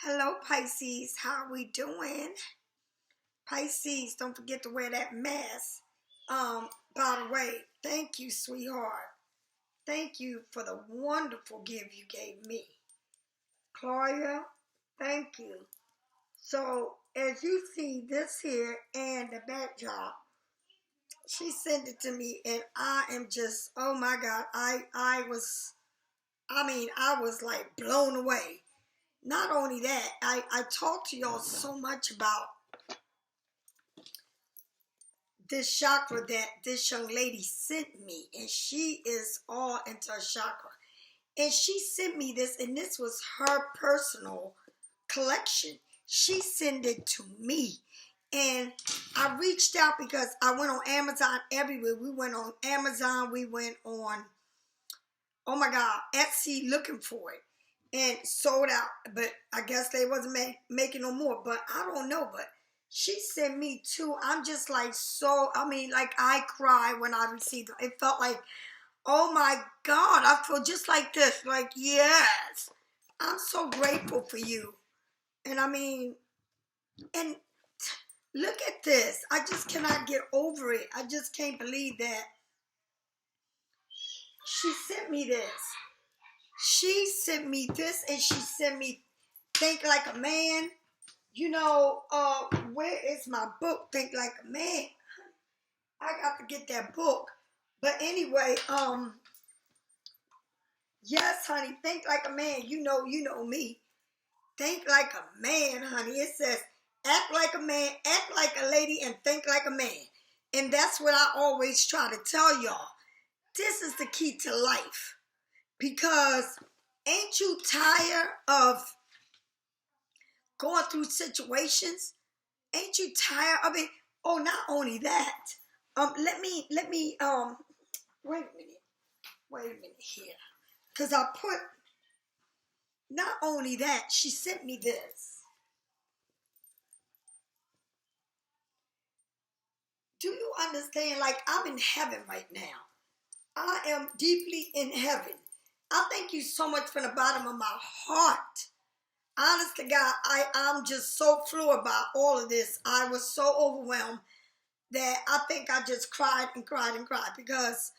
Hello, Pisces. How we doing? Pisces, don't forget to wear that mask. By the way, thank you, sweetheart. Thank you for the wonderful gift you gave me. Claudia, thank you. So, as you see this here and the backdrop, she sent it to me and I am just, oh my God, I was like blown away. Not only that, I talked to y'all so much about this chakra that this young lady sent me, and she is all into her chakra. And she sent me this, and this was her personal collection. She sent it to me. And I reached out because I went on Amazon everywhere. We went on Amazon, we went on, oh my God, Etsy looking for it. And sold out. But I guess they wasn't making no more. But I don't know. But she sent me two. I'm just like like I cried when I received it. It felt like, oh my God, I feel just like this. Like, yes, I'm so grateful for you. And and look at this. I just cannot get over it. I just can't believe that she sent me this. She sent me this, and she sent me Think Like a Man. Where is my book, Think Like a Man? I got to get that book. But anyway, yes, honey, think like a man. You know me. Think like a man, honey. It says, act like a man, act like a lady, and think like a man. And that's what I always try to tell y'all. This is the key to life. Because ain't you tired of going through situations? Ain't you tired of it? Oh, not only that. Let me, wait a minute here. Because I put, not only that, she sent me this. Do you understand? Like, I'm in heaven right now. I am deeply in heaven. I thank you so much from the bottom of my heart. Honest to God, I'm just so floored by all of this. I was so overwhelmed that I think I just cried and cried and cried because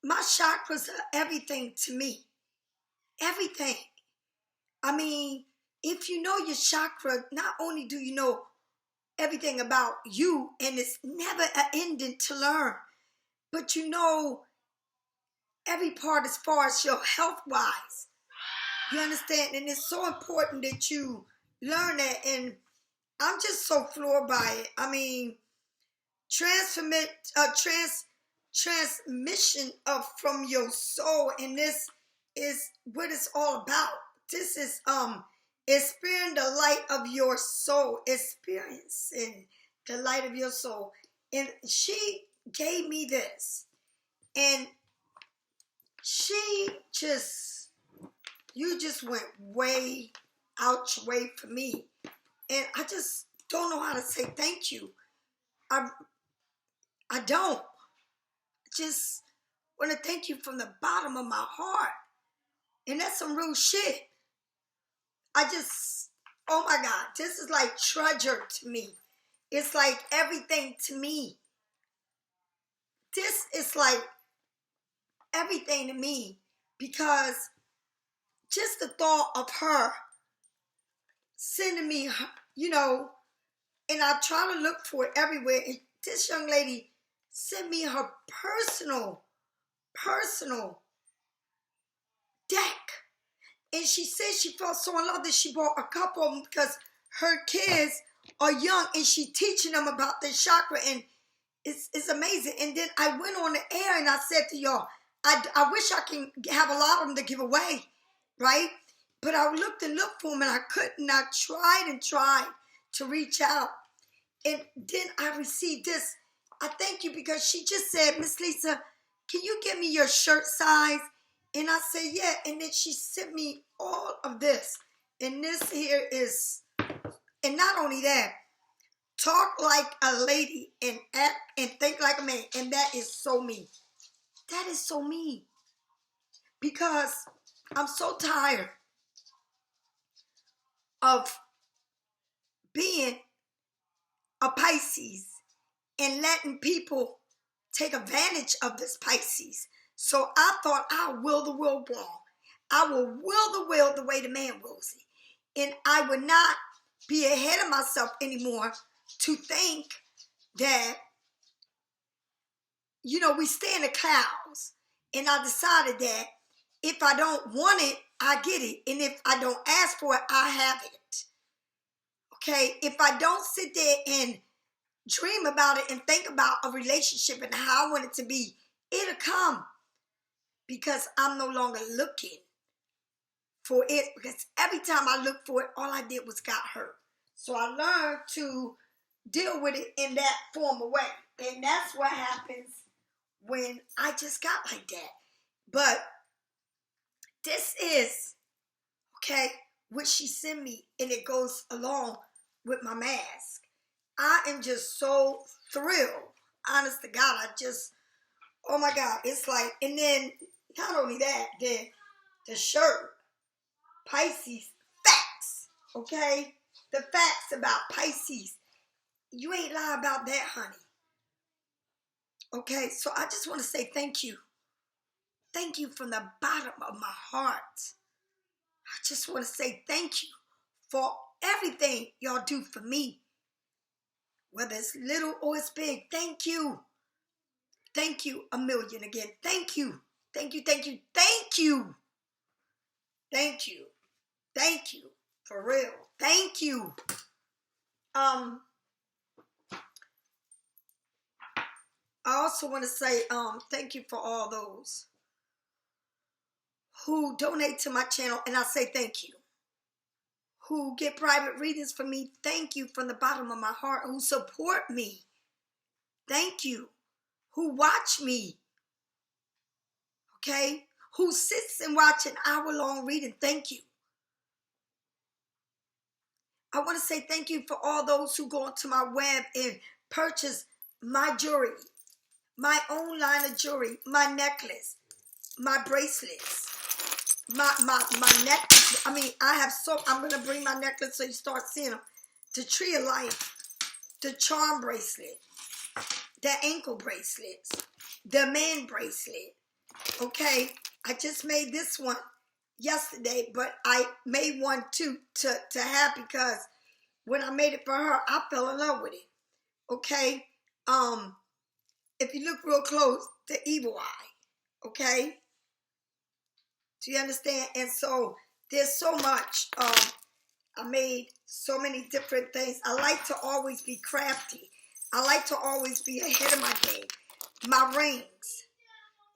my chakras are everything to me. Everything. If you know your chakra, not only do you know everything about you, and it's never an ending to learn, but you know every part as far as your health-wise. You understand? And it's so important that you learn that, and I'm just so floored by it. Transmission of from your soul, and this is what it's all about. This is experiencing the light of your soul, experiencing the light of your soul. And she gave me this, and you just went way out your way for me, and I just don't know how to say thank you. I don't. Just want to thank you from the bottom of my heart. And that's some real shit. Oh my God, this is like treasure to me. It's like everything to me. This is like everything to me because just the thought of her sending me, and I try to look for it everywhere. And this young lady sent me her personal deck. And she said she felt so in love that she bought a couple of them because her kids are young and she teaching them about the chakra, and it's amazing. And then I went on the air and I said to y'all, I wish I can have a lot of them to give away, right? But I looked for them and I couldn't. I tried to reach out. And then I received this. I thank you because she just said, Miss Lisa, can you get me your shirt size? And I said, yeah. And then she sent me all of this. And this here is, and not only that, talk like a lady and act and think like a man. And that is so me. That is so me. Because I'm so tired of being a Pisces and letting people take advantage of this Pisces. So I thought I'll will the will wrong. I will will the way the man wills it. And I would not be ahead of myself anymore to think that, we stay in the clouds. And I decided that if I don't want it, I get it. And if I don't ask for it, I have it. Okay? If I don't sit there and dream about it and think about a relationship and how I want it to be, it'll come. Because I'm no longer looking for it. Because every time I looked for it, all I did was got hurt. So I learned to deal with it in that form of way. And that's what happens when I just got like that. But this is, okay, what she sent me. And it goes along with my mask. I am just so thrilled. Honest to God, oh my God. It's like, and then not only that, the shirt, Pisces facts, okay? The facts about Pisces. You ain't lying about that, honey. Okay, so I just want to say thank you. Thank you from the bottom of my heart. I just want to say thank you for everything y'all do for me. Whether it's little or it's big, thank you. Thank you a million again. Thank you. Thank you, thank you, thank you. Thank you. Thank you. For real. Thank you. I also want to say thank you for all those who donate to my channel, and I say thank you. Who get private readings from me, thank you from the bottom of my heart. Who support me, thank you. Who watch me, okay? Who sits and watch an hour-long reading, thank you. I want to say thank you for all those who go onto my web and purchase my jewelry, my own line of jewelry, my necklace, my bracelets, my necklace. I mean, I'm going to bring my necklace so you start seeing them. The Tree of Life, the charm bracelet, the ankle bracelets, the man bracelet. Okay, I just made this one yesterday, but I made one too to have, because when I made it for her, I fell in love with it. Okay, if you look real close, the evil eye. Okay, do you understand? And so there's so much. I made so many different things. I like to always be crafty. I like to always be ahead of my game. My rings.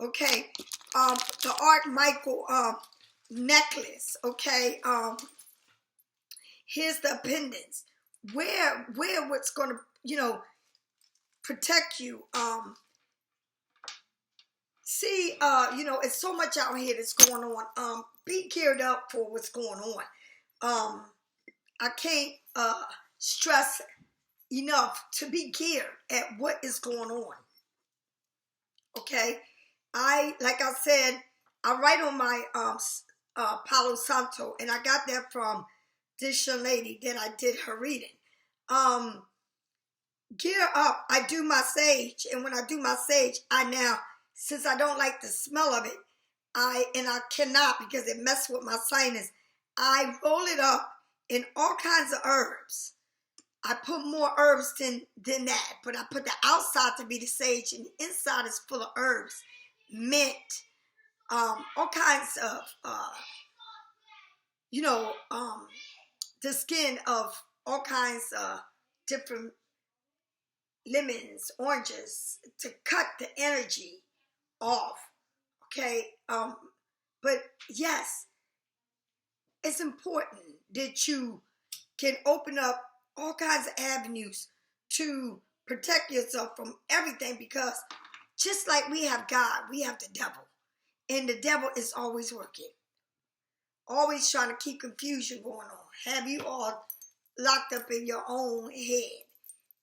Okay, the Art Michael necklace. Okay, here's the pendants. Wear what's gonna, protect you. See, it's so much out here that's going on. Be geared up for what's going on. I can't stress enough to be geared at what is going on. Okay, like I said, I write on my Palo Santo, and I got that from this young lady that I did her reading. Gear up. I do my sage, and when I do my sage, since I don't like the smell of it, I cannot, because it messes with my sinus, I roll it up in all kinds of herbs. I put more herbs than that, but I put the outside to be the sage, and the inside is full of herbs, mint, all kinds of, the skin of all kinds of different lemons, oranges, to cut the energy off. Okay, but yes, it's important that you can open up all kinds of avenues to protect yourself from everything, because just like we have God, we have the devil. And the devil is always working. Always trying to keep confusion going on. Have you all locked up in your own head?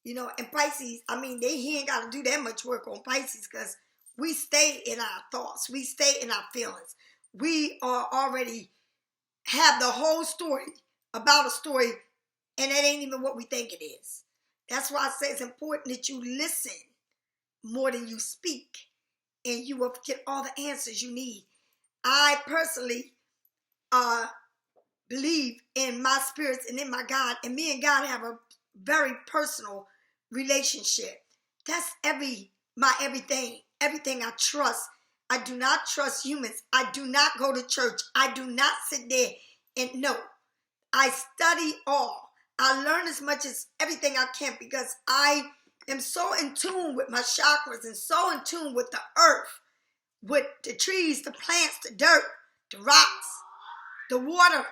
And Pisces, he ain't got to do that much work on Pisces, because we stay in our thoughts. We stay in our feelings. We are already have the whole story about a story, and it ain't even what we think it is. That's why I say it's important that you listen more than you speak, and you will get all the answers you need. I personally believe in my spirits and in my God, and me and God have a very personal relationship. That's my everything. Everything I trust. I do not trust humans. I do not go to church. I do not sit there and know. I study all. I learn as much as everything I can because I am so in tune with my chakras and so in tune with the earth, with the trees, the plants, the dirt, the rocks, the water,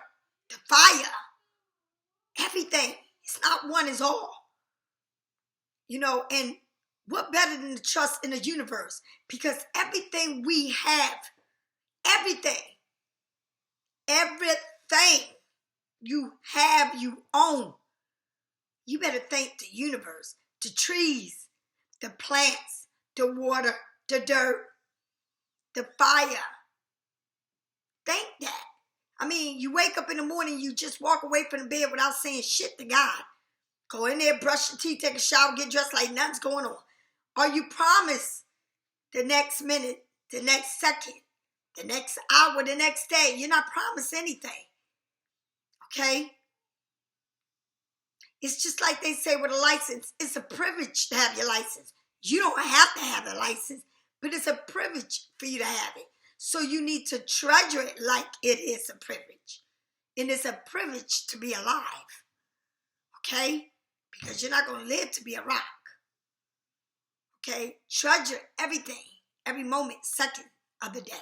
the fire, everything. It's not one, it's all. And what better than to trust in the universe? Because everything we have, everything you have, you own. You better thank the universe, the trees, the plants, the water, the dirt, the fire. Thank that. I mean, you wake up in the morning, you just walk away from the bed without saying shit to God. Go in there, brush your teeth, take a shower, get dressed like nothing's going on. Or you promise the next minute, the next second, the next hour, the next day. You're not promised anything. Okay? It's just like they say with a license. It's a privilege to have your license. You don't have to have a license, but it's a privilege for you to have it. So you need to treasure it like it is a privilege. And it's a privilege to be alive. Okay? Because you're not going to live to be a rock. Okay? Treasure everything, every moment, second of the day.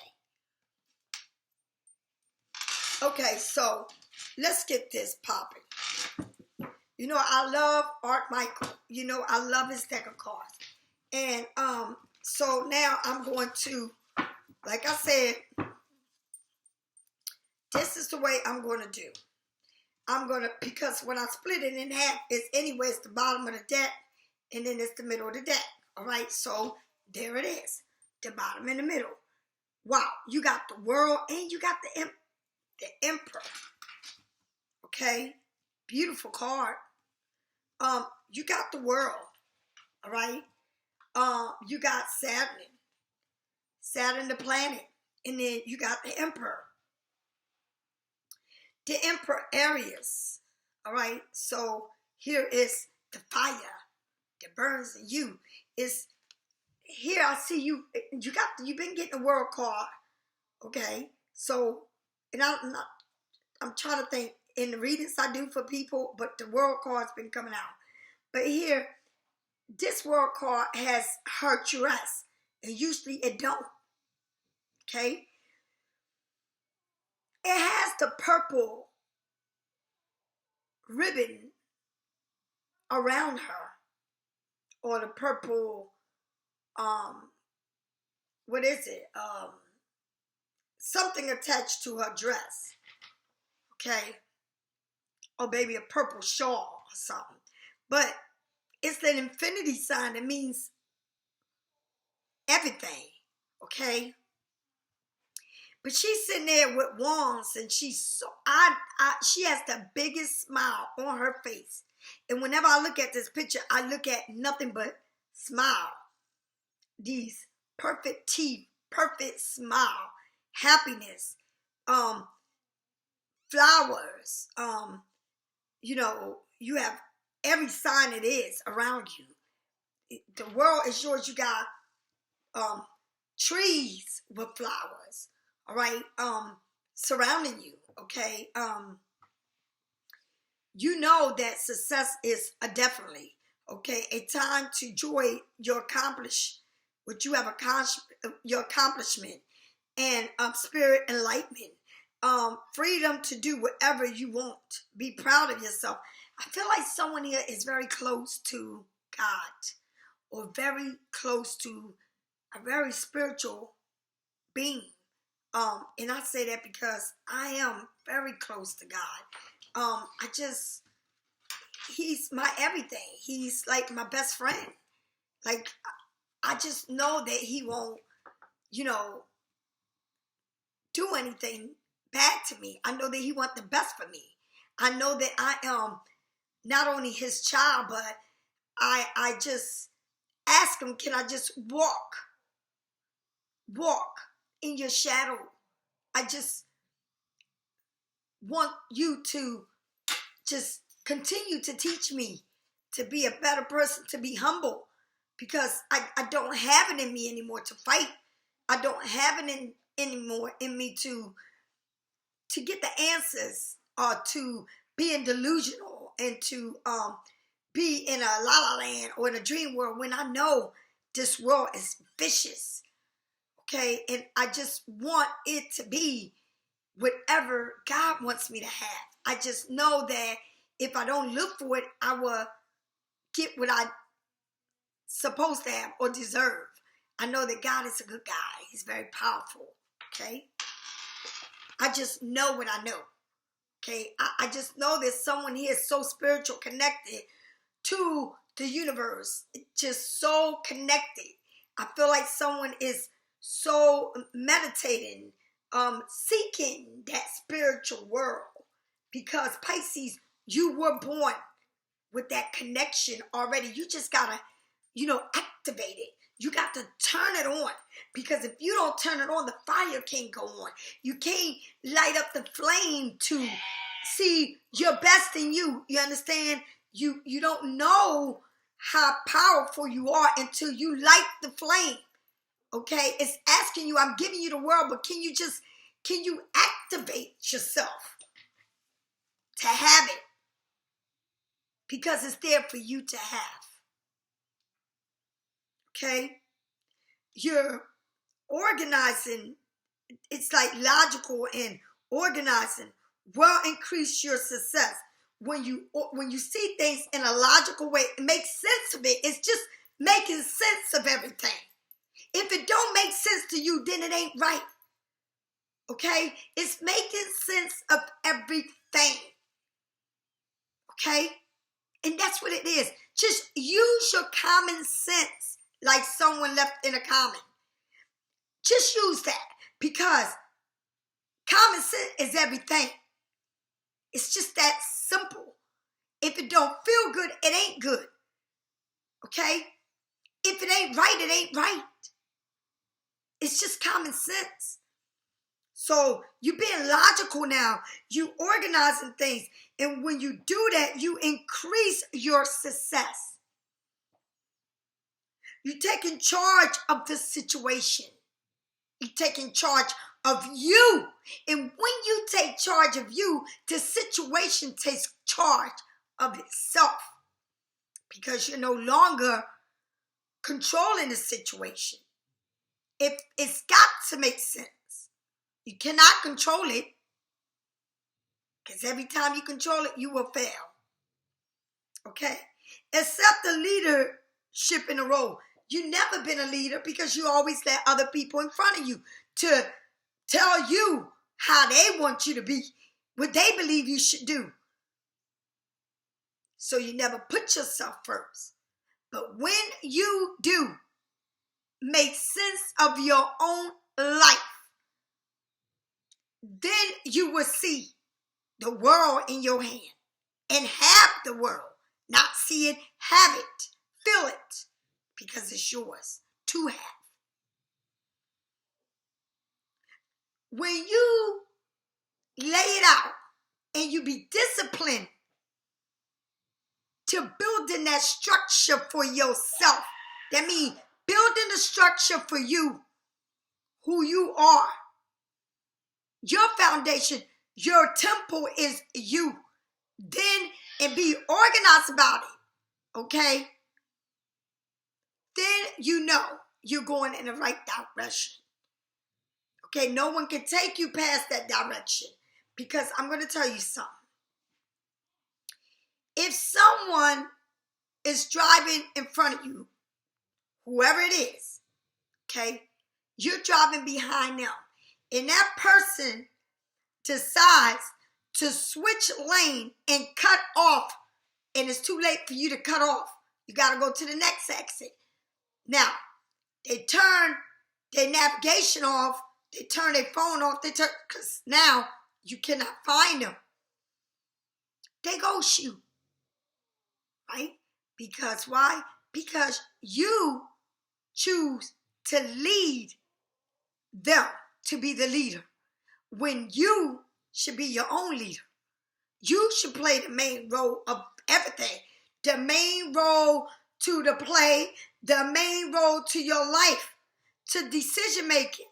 Okay, so let's get this popping. I love Art Michael. I love his deck of cards. And so now I'm going to, like I said, this is the way I'm going to do. Because when I split it in half, it's the bottom of the deck, and then it's the middle of the deck. All right, so there it is. The bottom and the middle. Wow, you got the world and you got the emperor. Okay, beautiful card. You got the world. All right. You got Saturn the planet, and then you got the emperor. The emperor Aries. All right. So here is the fire that burns in you. Is here I see you. You've been getting a world card. Okay. So, and I'm trying to think in the readings I do for people, but the world card's been coming out. But here, this world card has hurt your ass, and usually it don't. Okay? It has the purple ribbon around her, or the purple, what is it? Something attached to her dress. Okay? Or maybe a purple shawl or something. But it's an infinity sign that means everything. Okay? But she's sitting there with wands, and she has the biggest smile on her face. And whenever I look at this picture, I look at nothing but smile. These perfect teeth, perfect smile, happiness, flowers. You have every sign it is around you. The world is yours. You got trees with flowers. All right, surrounding you, okay? You know that success is a definitely, okay? A time to enjoy your accomplishment, and spirit enlightenment, freedom to do whatever you want. Be proud of yourself. I feel like someone here is very close to God, or very close to a very spiritual being. And I say that because I am very close to God. He's my everything. He's like my best friend. Like, I just know that he won't, do anything bad to me. I know that he wants the best for me. I know that I am not only his child, but I just ask him, can I just walk in your shadow? I just want you to just continue to teach me to be a better person, to be humble, because I don't have it in me anymore to fight. I don't have it anymore in me to get the answers, or to be in delusional, and to be in a la-la land or in a dream world, when I know this world is vicious, okay? And I just want it to be whatever God wants me to have. I just know that if I don't look for it, I will get what I supposed to have or deserve. I know that God is a good guy. He's very powerful, okay? I just know what I know, okay? I just know that someone here is so spiritual, connected to the universe, just so connected. I feel like someone is so meditating, seeking that spiritual world, because Pisces, you were born with that connection already. You just gotta, activate it. You got to turn it on, because if you don't turn it on, the fire can't go on. You can't light up the flame to see your best in you. You understand? You don't know how powerful you are until you light the flame. Okay? It's asking you, I'm giving you the world, but can you activate yourself to have it? Because it's there for you to have. Okay? You're organizing. It's like logical and organizing will increase your success. When you see things in a logical way, it makes sense of it. It's just making sense of everything. If it don't make sense to you, then it ain't right. Okay? It's making sense of everything. Okay? And that's what it is. Just use your common sense, like someone left in a comment. Just use that, because common sense is everything. It's just that simple. If it don't feel good, it ain't good. Okay? If it ain't right, it ain't right. It's just common sense. So you being logical now. You organizing things. And when you do that, you increase your success. You're taking charge of the situation. You're taking charge of you. And when you take charge of you, the situation takes charge of itself, because you're no longer controlling the situation. It's got to make sense. You cannot control it, because every time you control it, you will fail. Okay? Accept the leadership in a role. You've never been a leader, because you always let other people in front of you to tell you how they want you to be, what they believe you should do. So you never put yourself first. But when you do make sense of your own life, then you will see the world in your hand and have the world. Not see it, have it, feel it, because it's yours to have. When you lay it out and you be disciplined to building that structure for yourself, that means building the structure for you, who you are, your foundation, your temple is you. Then, and be organized about it, okay? Then you know you're going in the right direction. Okay, no one can take you past that direction, because I'm going to tell you something. If someone is driving in front of you, whoever it is, okay, you're driving behind them, and that person decides to switch lane and cut off, and it's too late for you to cut off. You got to go to the next exit. Now, they turn their navigation off, they turn their phone off, because now you cannot find them. they ghost you, right? Because why? Because you choose to lead them to be the leader when you should be your own leader. You should play the main role of everything. The main role to the play, the main role to your life, to decision making.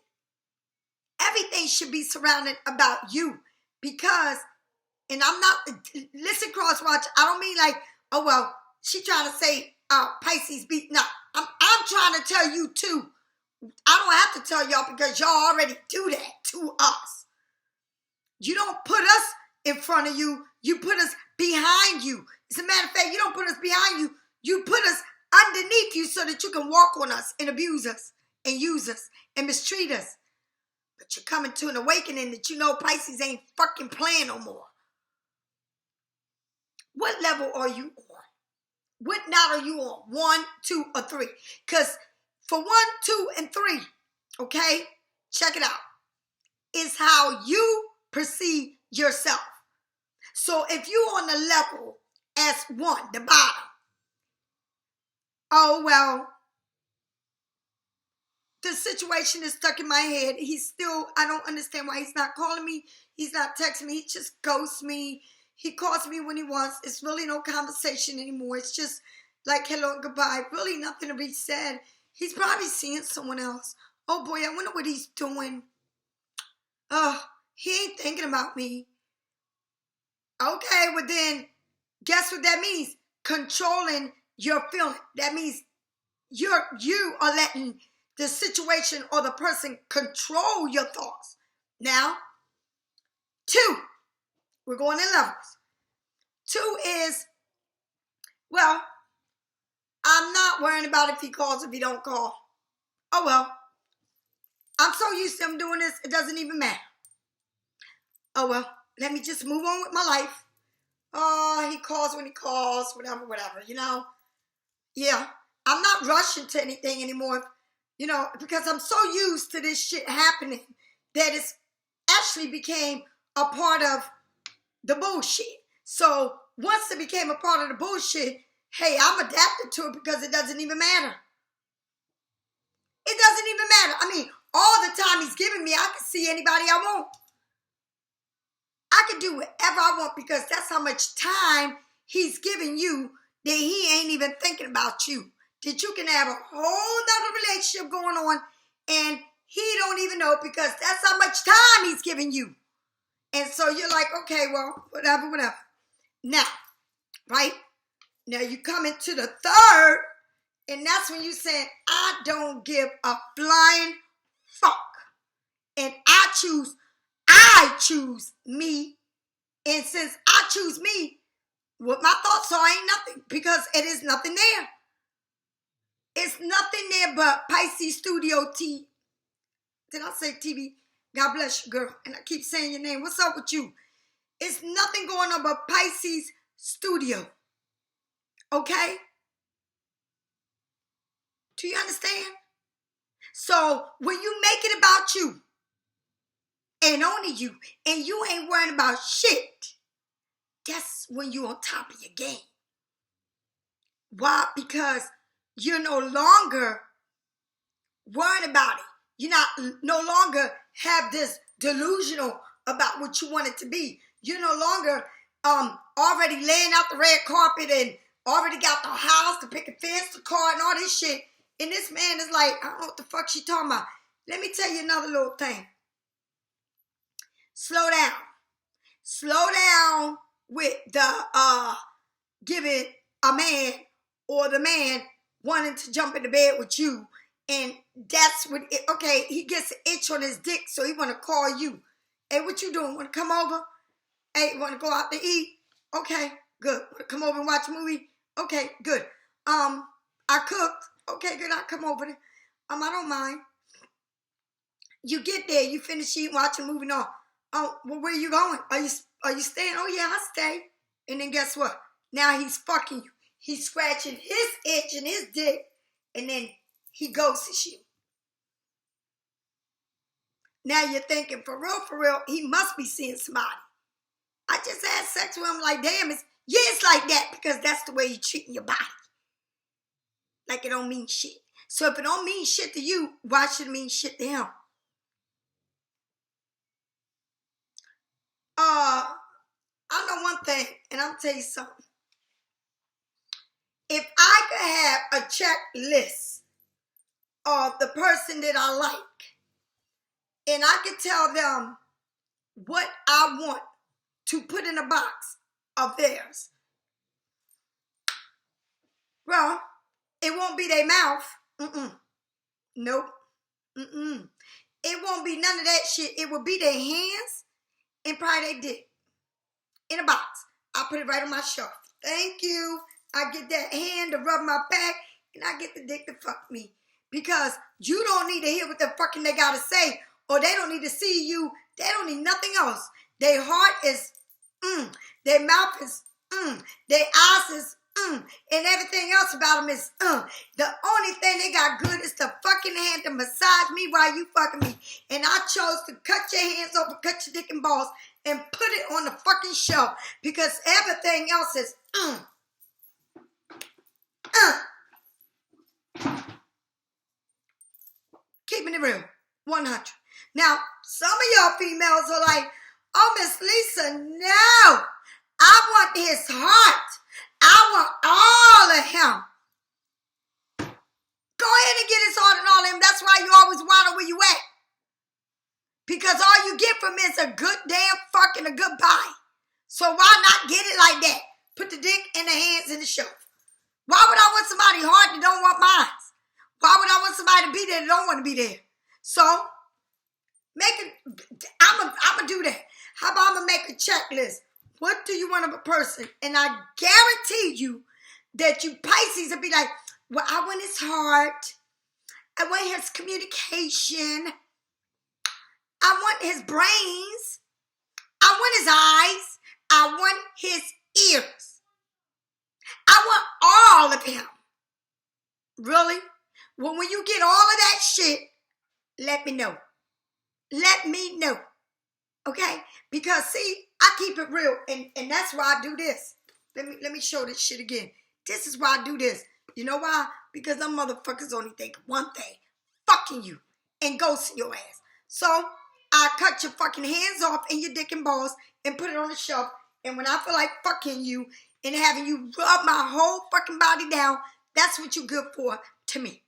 Everything should be surrounded about you because, and I'm not, listen crosswatch, I don't mean like, oh well, she trying to say Pisces beat, no, I'm trying to tell you too. I don't have to tell y'all because y'all already do that to us. You don't put us in front of you, you put us behind you. As a matter of fact, you don't put us behind you, you put us underneath you so that you can walk on us and abuse us and use us and mistreat us. But you're coming to an awakening that you know Pisces ain't fucking playing no more. What level are you on? What knot are you on? 1, 2, or 3? Because for 1, 2, and 3, okay, check it out, is how you perceive yourself. So if you're on the level as 1, the bottom, oh well, the situation is stuck in my head. I don't understand why he's not calling me. He's not texting me. He just ghosts me. He calls me when he wants. It's really no conversation anymore. It's just like hello and goodbye. Really nothing to be said. He's probably seeing someone else. Oh boy, I wonder what he's doing. He ain't thinking about me. Okay, well then, guess what that means? Controlling your feeling. That means you are letting the situation or the person control your thoughts. Now, 2, we're going in levels. 2 is, well, I'm not worrying about if he calls, if he don't call. Oh well, I'm so used to him doing this, it doesn't even matter. Oh well, let me just move on with my life. Oh, he calls when he calls, whatever, you know. Yeah, I'm not rushing to anything anymore, you know, because I'm so used to this shit happening that it's actually became a part of the bullshit. So once it became a part of the bullshit, hey, I'm adapted to it because it doesn't even matter. It doesn't even matter. I mean, all the time he's giving me, I can see anybody I want. I can do whatever I want because that's how much time he's giving you that he ain't even thinking about you. That you can have a whole nother relationship going on and he don't even know because that's how much time he's giving you. And so you're like, okay, well, whatever. Now, right? Now you come into the 3rd, and that's when you say, I don't give a flying fuck. And I choose me. And since I choose me, what my thoughts are ain't nothing because it is nothing there. It's nothing there but Pisces Studio T. Did I say TV? God bless you, girl. And I keep saying your name. What's up with you? It's nothing going on but Pisces Studio. Okay? Do you understand? So when you make it about you and only you, and you ain't worrying about shit, that's when you're on top of your game. Why? Because you're no longer worried about it. You're no longer have this delusional about what you want it to be. You're no longer already laying out the red carpet and already got the house, the picket fence, the car, and all this shit. And this man is like, I don't know what the fuck she talking about. Let me tell you another little thing. Slow down. Slow down with the giving a man or the man wanting to jump in the bed with you. And that's what, okay, he gets an itch on his dick, so he want to call you. Hey, what you doing? Want to come over? Hey, want to go out to eat? Okay, good. Want to come over and watch a movie? Okay, good. I cooked. Okay, good. I'll come over there. I don't mind. You get there, you finish eating, watching a movie. No. Oh, well, where you going? Are you staying? Oh yeah, I stay. And then guess what? Now he's fucking you. He's scratching his itch and his dick, and then he ghosts you. Now you're thinking, for real, he must be seeing somebody. I just had sex with him. Like, damn, it's like that because that's the way you're treating your body. Like it don't mean shit. So if it don't mean shit to you, why should it mean shit to him? I know one thing, and I'm tell you something. If I could have a checklist of the person that I like, and I could tell them what I want to put in a box of theirs, well, it won't be their mouth. Nope. It won't be none of that shit. It will be their hands and probably their dick in a box. I'll put it right on my shelf. Thank you. I get that hand to rub my back, and I get the dick to fuck me. Because you don't need to hear what the fucking they gotta say, or they don't need to see you. They don't need nothing else. Their heart is, their mouth is, their eyes is, and everything else about them is, The only thing they got good is the fucking hand to massage me while you fucking me. And I chose to cut your hands off, cut your dick and balls, and put it on the fucking shelf. Because everything else is, Keeping it real, 100. Now, some of y'all females are like, oh, Miss Lisa, no. I want his heart. I want all of him. Go ahead and get his heart and all of him. That's why you always wonder where you at. Because all you get from is a good damn fucking a goodbye. So why not get it like that? Put the dick and the hands in the shelf. Why would I want somebody heart that don't want mine? Why would I want somebody to be there that don't want to be there? So, I'm going to do that. How about I'm going to make a checklist? What do you want of a person? And I guarantee you that you Pisces will be like, well, I want his heart. I want his communication. I want his brains. I want his eyes. I want his ears. I want all of him. Really? Well, when you get all of that shit, let me know. Let me know. Okay? Because, see, I keep it real. And that's why I do this. Let me show this shit again. This is why I do this. You know why? Because them motherfuckers only think one thing. Fucking you. And ghosting your ass. So, I cut your fucking hands off and your dick and balls and put it on the shelf. And when I feel like fucking you and having you rub my whole fucking body down, that's what you good for to me.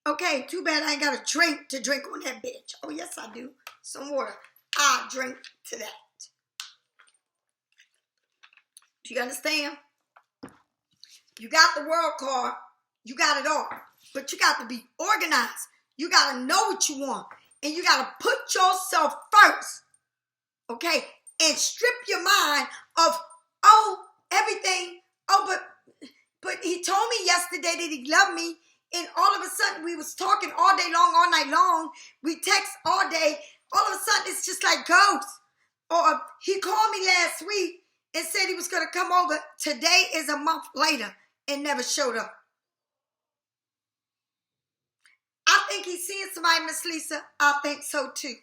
Okay, too bad I ain't got a drink to drink on that bitch. Oh, yes, I do. Some water. I'll drink to that. Do you understand? You got the world card. You got it all. But you got to be organized. You got to know what you want. And you got to put yourself first. Okay? And strip your mind of, everything. But he told me yesterday that he loved me. And all of a sudden, we was talking all day long, all night long. We text all day. All of a sudden, it's just like ghosts. Or he called me last week and said he was going to come over. Today is a month later and never showed up. I think he's seeing somebody, Miss Lisa. I think so, too.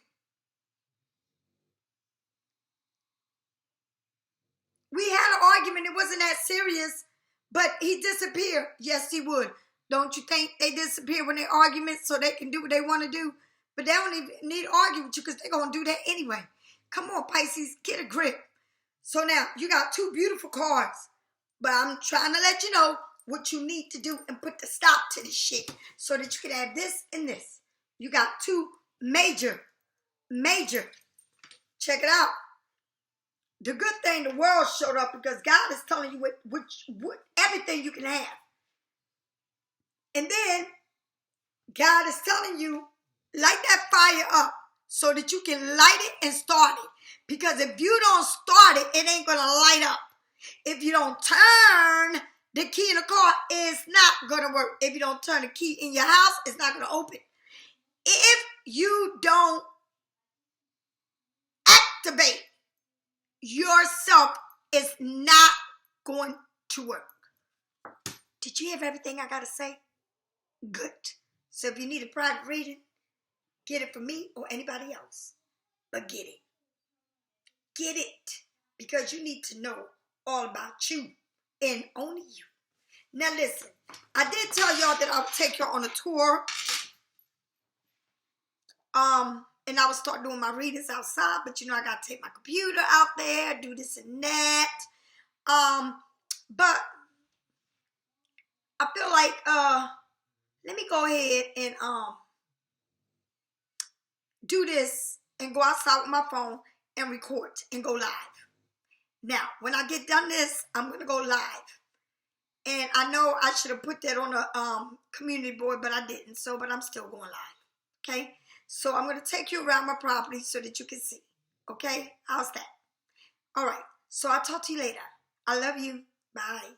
We had an argument. It wasn't that serious, but he disappeared. Yes, he would. Don't you think they disappear when they argument so they can do what they want to do? But they don't even need to argue with you because they're going to do that anyway. Come on, Pisces, get a grip. So now, you got two beautiful cards. But I'm trying to let you know what you need to do and put the stop to this shit so that you can have this and this. You got two major. Check it out. The good thing, the world showed up because God is telling you what everything you can have. And then God is telling you, light that fire up so that you can light it and start it. Because if you don't start it, it ain't going to light up. If you don't turn the key in the car, it's not going to work. If you don't turn the key in your house, it's not going to open. If you don't activate yourself, it's not going to work. Did you hear everything I got to say? Good. So if you need a private reading, get it from me or anybody else. But get it. get it, because you need to know all about you and only you. Now listen, I did tell y'all that I would take y'all on a tour. And I would start doing my readings outside, but you know I gotta take my computer out there, do this and that. But I feel like let me go ahead and do this and go outside with my phone and record and go live. Now, when I get done this, I'm gonna go live. And I know I should have put that on a community board, but I didn't. But I'm still going live. Okay? So I'm going to take you around my property so that you can see. Okay? How's that? All right. So I'll talk to you later. I love you. Bye.